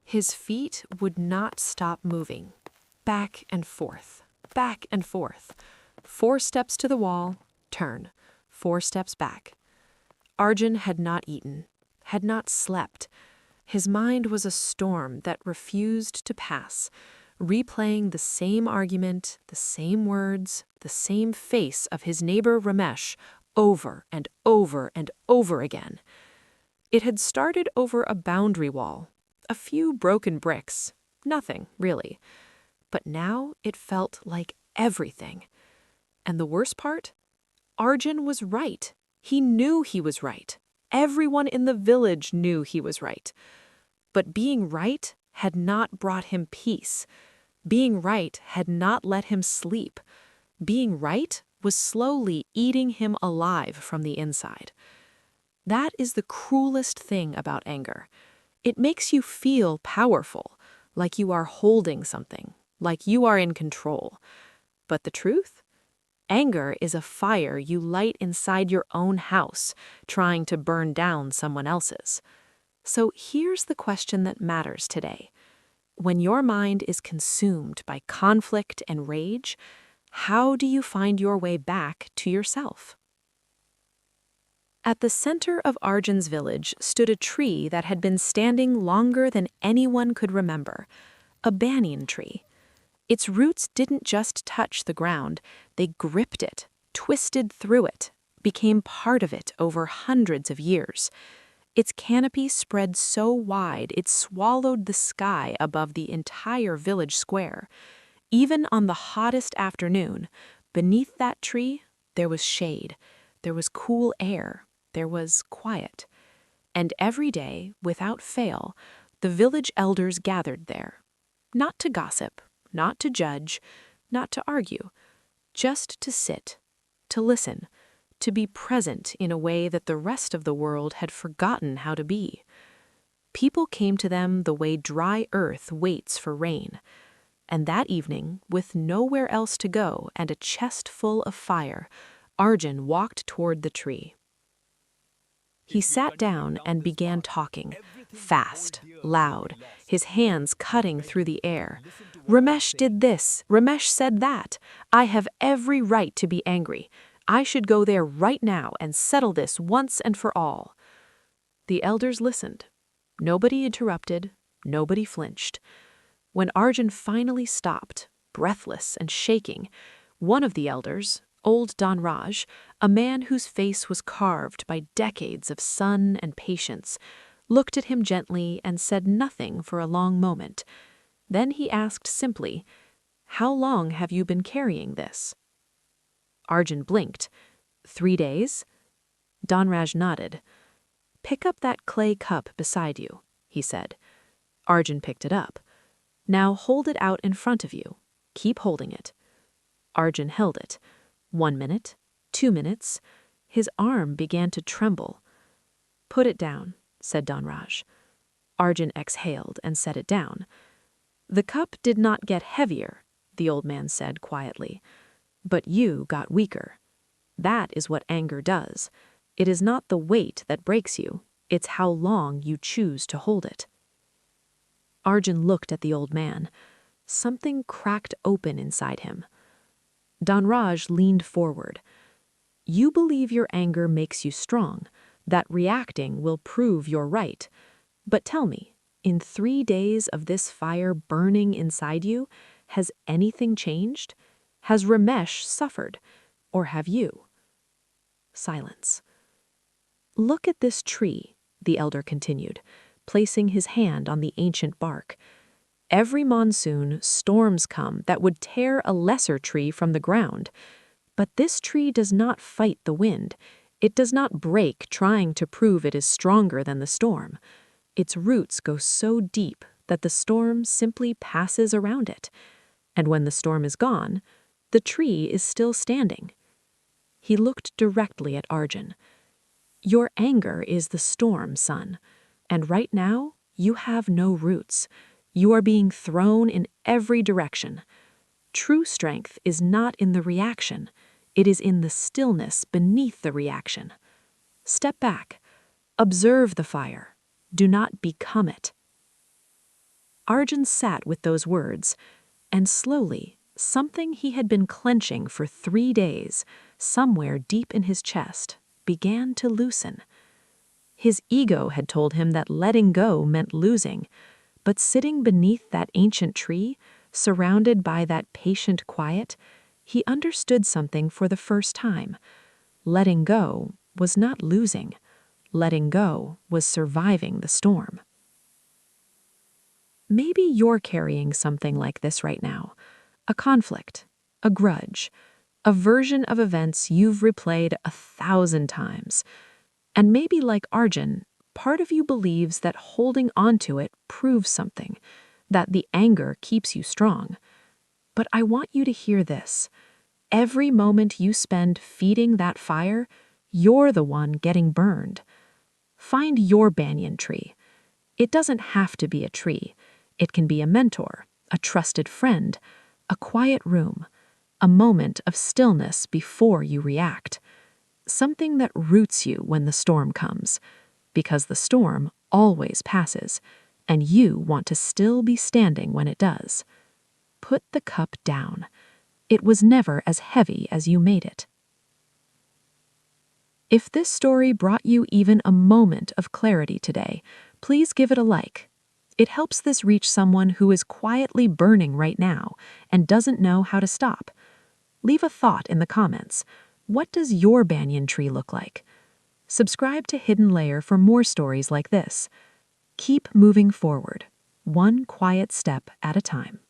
His feet would not stop moving. Back and forth, back and forth. 4 steps to the wall, turn. 4 steps back. Arjun had not eaten, had not slept. His mind was a storm that refused to pass, replaying the same argument, the same words, the same face of his neighbor Ramesh over and over and over again. It had started over a boundary wall, a few broken bricks, nothing really. But now it felt like everything. And the worst part? Arjun was right. He knew he was right. Everyone in the village knew he was right. But being right had not brought him peace. Being right had not let him sleep. Being right was slowly eating him alive from the inside. That is the cruelest thing about anger. It makes you feel powerful, like you are holding something, like you are in control. But the truth? Anger is a fire you light inside your own house, trying to burn down someone else's. So here's the question that matters today. When your mind is consumed by conflict and rage, how do you find your way back to yourself? At the center of Arjun's village stood a tree that had been standing longer than anyone could remember, a banyan tree. Its roots didn't just touch the ground, they gripped it, twisted through it, became part of it over hundreds of years. Its canopy spread so wide it swallowed the sky above the entire village square. Even on the hottest afternoon, beneath that tree, there was shade, there was cool air, there was quiet. And every day, without fail, the village elders gathered there. Not to gossip, not to judge, not to argue, just to sit, to listen, to be present in a way that the rest of the world had forgotten how to be. People came to them the way dry earth waits for rain. And that evening, with nowhere else to go and a chest full of fire, Arjun walked toward the tree. He sat down and began talking, fast, loud, his hands cutting through the air. Ramesh did this, Ramesh said that. I have every right to be angry. I should go there right now and settle this once and for all. The elders listened. Nobody interrupted, nobody flinched. When Arjun finally stopped, breathless and shaking, one of the elders, old Dhanraj, a man whose face was carved by decades of sun and patience, looked at him gently and said nothing for a long moment. Then he asked simply, "How long have you been carrying this?" Arjun blinked. 3 days? Dhanraj nodded. "Pick up that clay cup beside you," he said. Arjun picked it up. "Now hold it out in front of you. Keep holding it." Arjun held it. 1 minute, 2 minutes. His arm began to tremble. "Put it down," said Dhanraj. Arjun exhaled and set it down. "The cup did not get heavier," the old man said quietly, "but you got weaker. That is what anger does. It is not the weight that breaks you, it's how long you choose to hold it." Arjun looked at the old man. Something cracked open inside him. Dhanraj leaned forward. "You believe your anger makes you strong, that reacting will prove you're right. But tell me, in 3 days of this fire burning inside you, has anything changed? Has Ramesh suffered? Or have you?" Silence. "Look at this tree," the elder continued, placing his hand on the ancient bark. "Every monsoon, storms come that would tear a lesser tree from the ground. But this tree does not fight the wind. It does not break trying to prove it is stronger than the storm. Its roots go so deep that the storm simply passes around it. And when the storm is gone, the tree is still standing." He looked directly at Arjun. "Your anger is the storm, son. And right now, you have no roots. You are being thrown in every direction. True strength is not in the reaction. It is in the stillness beneath the reaction. Step back. Observe the fire. Do not become it." Arjun sat with those words, and slowly, something he had been clenching for 3 days, somewhere deep in his chest, began to loosen. His ego had told him that letting go meant losing, but sitting beneath that ancient tree, surrounded by that patient quiet, he understood something for the first time. Letting go was not losing. Letting go was surviving the storm. Maybe you're carrying something like this right now. A conflict, a grudge, a version of events you've replayed 1,000 times. And maybe like Arjun, part of you believes that holding onto it proves something, that the anger keeps you strong. But I want you to hear this. Every moment you spend feeding that fire, you're the one getting burned. Find your banyan tree. It doesn't have to be a tree. It can be a mentor, a trusted friend, a quiet room, a moment of stillness before you react. Something that roots you when the storm comes, because the storm always passes, and you want to still be standing when it does. Put the cup down. It was never as heavy as you made it. If this story brought you even a moment of clarity today, please give it a like. It helps this reach someone who is quietly burning right now and doesn't know how to stop. Leave a thought in the comments. What does your banyan tree look like? Subscribe to HiddenLayer for more stories like this. Keep moving forward, one quiet step at a time.